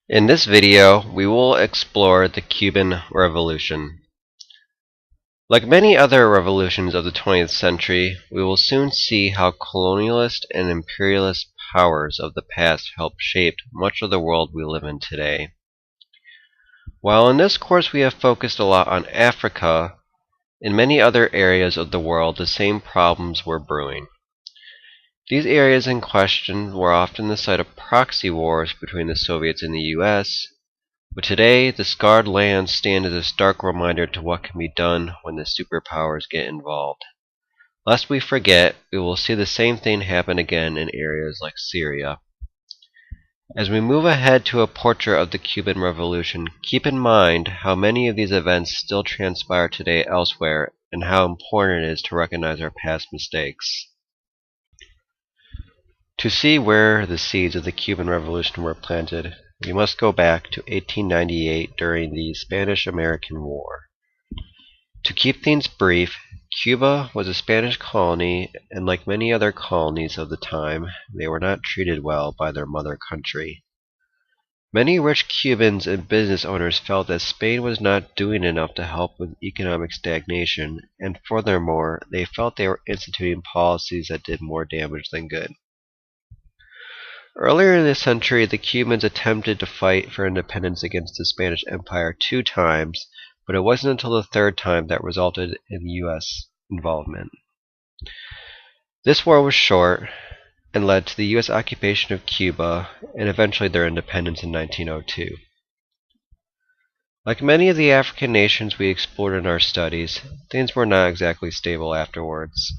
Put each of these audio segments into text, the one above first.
In this video, we will explore the Cuban Revolution. Like many other revolutions of the 20th century, we will soon see how colonialist and imperialist powers of the past helped shape much of the world we live in today. While in this course we have focused a lot on Africa, in many other areas of the world the same problems were brewing. These areas in question were often the site of proxy wars between the Soviets and the US, but today the scarred lands stand as a stark reminder to what can be done when the superpowers get involved. Lest we forget, we will see the same thing happen again in areas like Syria. As we move ahead to a portrait of the Cuban Revolution, keep in mind how many of these events still transpire today elsewhere and how important it is to recognize our past mistakes. To see where the seeds of the Cuban Revolution were planted, we must go back to 1898 during the Spanish-American War. To keep things brief, Cuba was a Spanish colony, and like many other colonies of the time, they were not treated well by their mother country. Many rich Cubans and business owners felt that Spain was not doing enough to help with economic stagnation, and furthermore, they felt they were instituting policies that did more damage than good. Earlier in the century, the Cubans attempted to fight for independence against the Spanish Empire 2 times, but it wasn't until the third time that resulted in U.S. involvement. This war was short and led to the U.S. occupation of Cuba and eventually their independence in 1902. Like many of the African nations we explored in our studies, things were not exactly stable afterwards.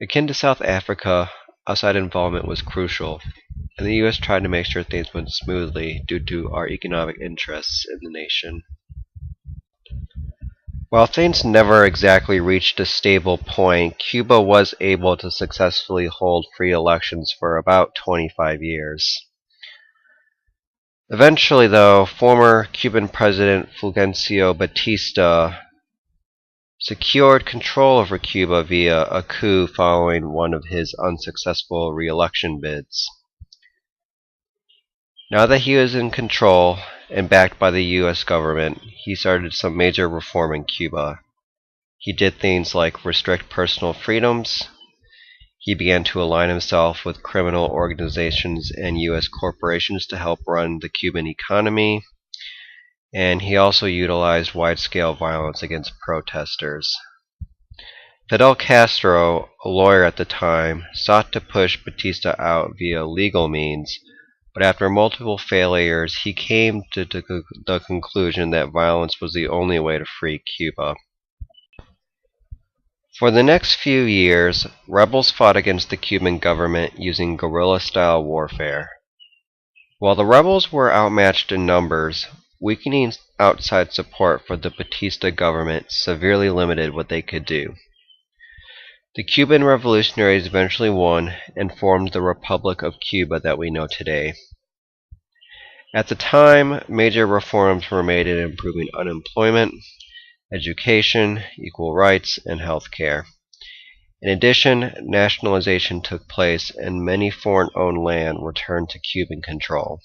Akin to South Africa, outside involvement was crucial, and the U.S. tried to make sure things went smoothly due to our economic interests in the nation. While things never exactly reached a stable point, Cuba was able to successfully hold free elections for about 25 years. Eventually, though, former Cuban President Fulgencio Batista secured control over Cuba via a coup following one of his unsuccessful re-election bids. Now that he was in control and backed by the U.S. government, he started some major reform in Cuba. He did things like restrict personal freedoms. He began to align himself with criminal organizations and U.S. corporations to help run the Cuban economy. And he also utilized wide-scale violence against protesters. Fidel Castro, a lawyer at the time, sought to push Batista out via legal means, but after multiple failures, he came to the conclusion that violence was the only way to free Cuba. For the next few years, rebels fought against the Cuban government using guerrilla-style warfare. While the rebels were outmatched in numbers, weakening outside support for the Batista government severely limited what they could do. The Cuban revolutionaries eventually won and formed the Republic of Cuba that we know today. At the time, major reforms were made in improving unemployment, education, equal rights, and health care. In addition, nationalization took place and many foreign-owned land returned to Cuban control.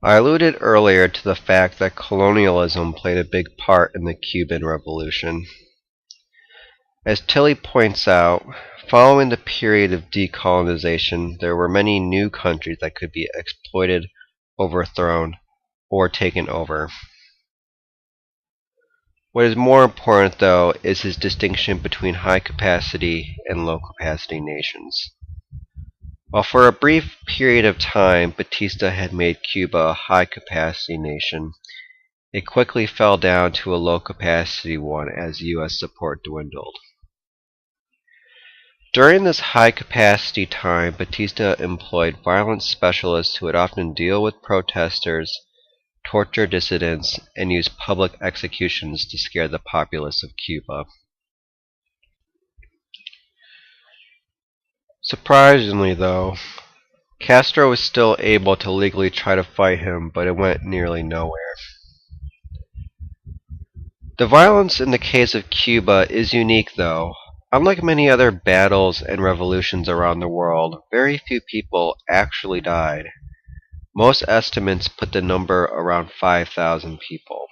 I alluded earlier to the fact that colonialism played a big part in the Cuban Revolution. As Tilly points out, following the period of decolonization, there were many new countries that could be exploited, overthrown, or taken over. What is more important, though, is his distinction between high-capacity and low-capacity nations. While for a brief period of time Batista had made Cuba a high-capacity nation, it quickly fell down to a low-capacity one as U.S. support dwindled. During this high-capacity time, Batista employed violent specialists who would often deal with protesters, torture dissidents, and use public executions to scare the populace of Cuba. Surprisingly, though, Castro was still able to legally try to fight him, but it went nearly nowhere. The violence in the case of Cuba is unique, though. Unlike many other battles and revolutions around the world, very few people actually died. Most estimates put the number around 5,000 people.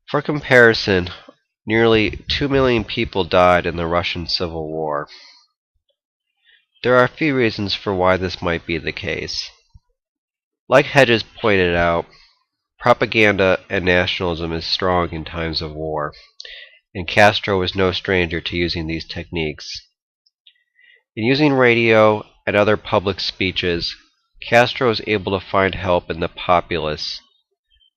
For comparison, nearly 2 million people died in the Russian Civil War. There are a few reasons for why this might be the case. Like Hedges pointed out, propaganda and nationalism is strong in times of war, and Castro was no stranger to using these techniques. In using radio and other public speeches, Castro was able to find help in the populace.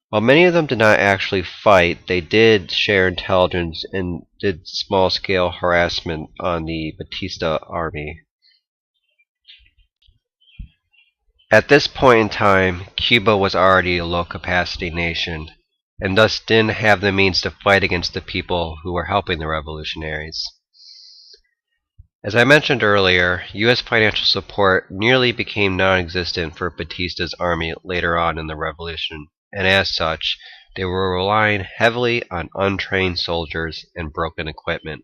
While many of them did not actually fight, they did share intelligence and did small-scale harassment on the Batista army. At this point in time, Cuba was already a low-capacity nation, and thus didn't have the means to fight against the people who were helping the revolutionaries. As I mentioned earlier, U.S. financial support nearly became non-existent for Batista's army later on in the revolution, and as such, they were relying heavily on untrained soldiers and broken equipment.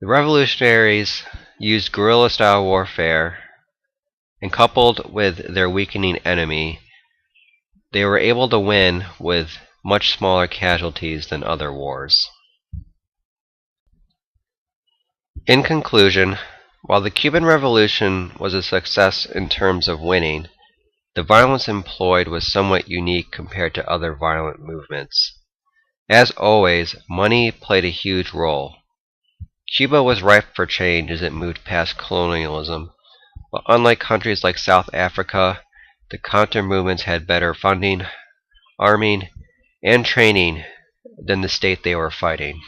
The revolutionaries used guerrilla-style warfare, and coupled with their weakening enemy, they were able to win with much smaller casualties than other wars. In conclusion, while the Cuban Revolution was a success in terms of winning, the violence employed was somewhat unique compared to other violent movements. As always, money played a huge role. Cuba was ripe for change as it moved past colonialism, but unlike countries like South Africa, the counter-movements had better funding, arming, and training than the state they were fighting.